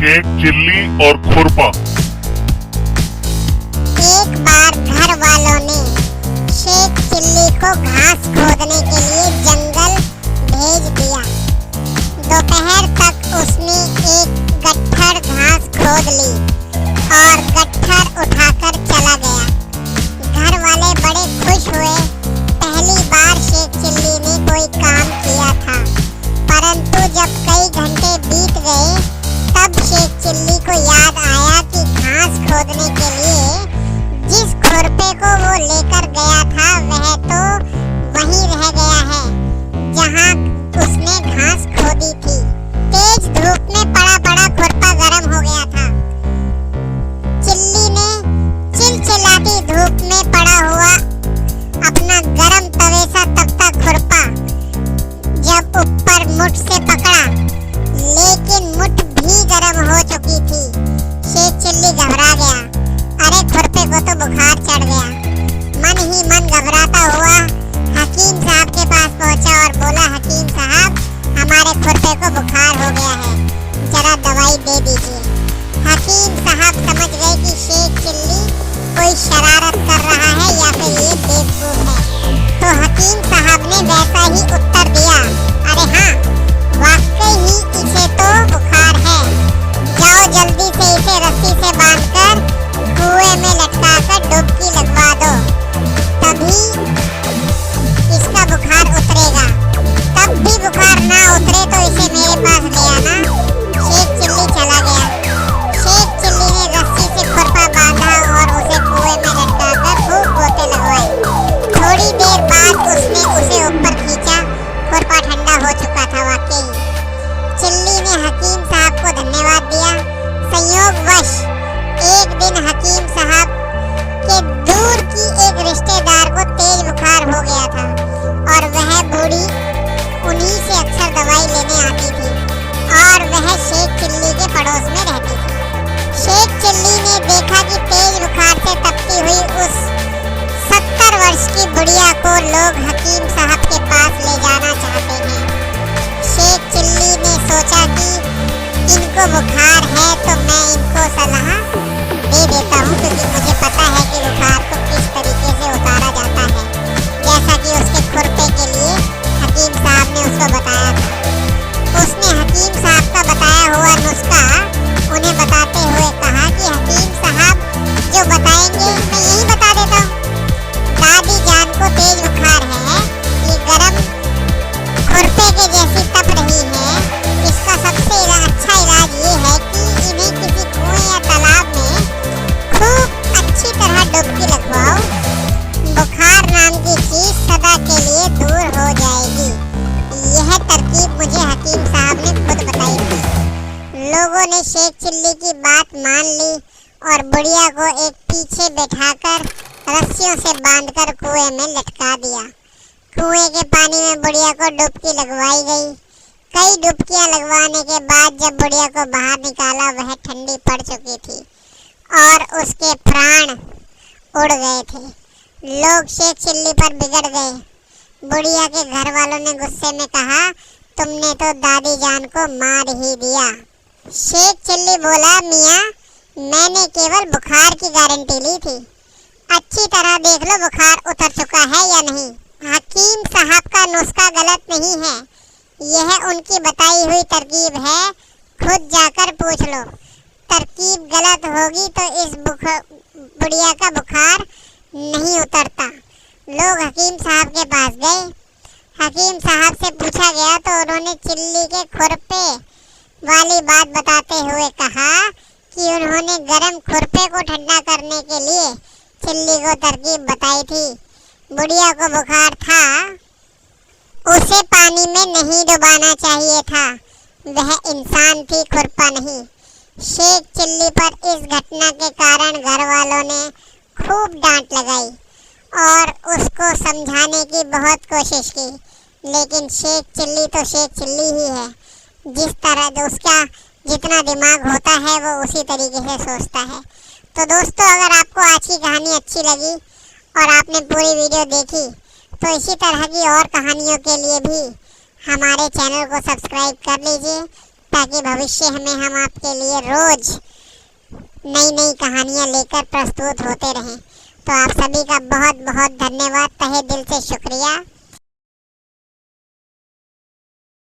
Sheikh chilli और खुरपा। एक बार घर वालों ने शेख चिल्ली को घास खोदने के लिए जंगल भेज दिया। दोपहर तक उसने एक गट्ठर घास खोद ली और गट्ठर उठाकर चला गया। घर वाले बड़े खुश हुए। पहली बार शेख चिल्ली ने कोई काम किया था, परंतु जब कई घंटे बीत गए तब शेख चिल्ली को याद आया कि घास खोदने के लिए जिस खुरपे को वो लेकर गया था वह तो वहीं रह गया है जहां उसने घास खोदी थी। तेज धूप में पड़ा पड़ा खुरपा गर्म हो गया था। चिल्ली ने चिलचिलाती धूप में पड़ा हुआ अपना गरम तवे सा तपता खुरपा जब ऊपर मुठ से पकड़ा, लेकिन मुठ भी गर्म हो चुकी थी। शेख चिल्ली घबरा गया। अरे खुरपे को तो बुखार चढ़ गया। मन ही मन घबराता हुआ हकीम साहब के पास पहुंचा और बोला, हकीम साहब, हमारे खुरपे को बुखार हो गया है, जरा दवाई दे दीजिए। हकीम साहब समझ गए कि शेख चिल्ली कोई शरारत कर रहा है या फिर ये बेवकूफ है, तो हकीम साहब ने वैसा ही उत्तर दिया, अरे हाँ, वाकई ही इसे तो बुखार है। जाओ जल्दी से इसे रस्सी से बांधकर कुएं में लटकाकर डुबकी लगवा दो, तभी इसका बुखार उतरेगा। तब भी बुखार ना उतरे तो इसे मेरे पास ले आना। शेख चिल्ली चला गया। शेख चिल्ली ने रस्सी से खुरपा बांधा और उसे कुएं में लटकाकर खूब गोते लगवाए। थोड़ी देर बाद उसने उसे ऊपर खींचा। खुरपा ठंडा हो चुका था वाकई। चिल्ली ने हकीम साहब को धन्यवाद दिया। संयोगवश एक दिन हकीम साहब के दूर की एक रिश्तेदार को तेज बुखार हो गया था और वह बूढ़ी उन्हीं से अक्सर दवाई लेने आती थी और वह शेख चिल्ली के पड़ोस में रहती थी। शेख चिल्ली ने देखा कि तेज बुखार से तपती हुई उस 70 वर्ष की बुढ़िया को लोग हकीम साहब के पास ले जाना चाहते हैं। शेख चिल्ली ने सोचा कि इनको बुखार है तो मैं इनको सलाह दे देता हूँ, क्योंकि मुझे पता है कि बुखार को किस तरीके से उतारा जाता है, जैसा कि उसके खुरपे के लिए हकीम साहब ने उसको बताया था। उसने हकीम साहब का बताया हुआ नुस्खा उन्हें बताते हुए कहा कि हकीम साहब जो बताएंगे मैं यही बता देता हूँ। दादी जान को तेज बुखार है, ये गरम खुरपे के जैसी तप रही है। इसका सबसे अच्छा इलाज ये है कि इन्हें किसी कुएं या तालाब में खूब अच्छी तरह डुबकी लगवाओ। बुखार नाम की चीज सदा के लिए दूर हो जाएगी। यह तरकीब मुझे हकीम साहब ने खुद बताई थी। लोगों ने शेख चिल्ली की बात मान ली और बुढ़िया को एक पीछे बैठाकर रस्सियों से बांधकर कुएं में लटका दिया। कुएं के पानी में बुढ़िया को डुबकी लगवाई गई। कई डुबकियां लगवाने के बाद जब बुढ़िया को बाहर निकाला, वह ठंडी पड़ चुकी थी और उसके प्राण उड़ गए थे। लोग शेख चिल्ली पर बिगड़ गए। बुढ़िया के घर वालों ने गुस्से में कहा, तुमने तो दादी जान को मार ही दिया। शेख चिल्ली बोला, मियाँ, मैंने केवल बुखार की गारंटी ली थी, अच्छी तरह देख लो बुखार उतर चुका है या नहीं। हकीम साहब का नुस्खा गलत नहीं है, यह उनकी बताई हुई तरकीब है, खुद जाकर पूछ लो। तरकीब गलत होगी तो इस बुढ़िया का बुखार नहीं उतरता। लोग हकीम साहब के पास गए। हकीम साहब से पूछा गया तो उन्होंने चिल्ली के खुरपे वाली बात बताते हुए कहा कि उन्होंने गरम खुरपे को ठंडा करने के लिए चिल्ली को तरकीब बताई थी। बुढ़िया को बुखार था, उसे पानी में नहीं डुबाना चाहिए था, वह इंसान थी, खुरपा नहीं। शेख चिल्ली पर इस घटना के कारण घर वालों ने खूब डांट लगाई और उसको समझाने की बहुत कोशिश की, लेकिन शेख चिल्ली तो शेख चिल्ली ही है। जिस तरह उसका जितना दिमाग होता है वो उसी तरीके से सोचता है। तो दोस्तों, अगर आपको आज की कहानी अच्छी लगी और आपने पूरी वीडियो देखी तो इसी तरह की और कहानियों के लिए भी हमारे चैनल को सब्सक्राइब कर लीजिए ताकि भविष्य में हम आपके लिए रोज नई नई कहानियाँ लेकर प्रस्तुत होते रहें। तो आप सभी का बहुत बहुत धन्यवाद, तहे दिल से शुक्रिया।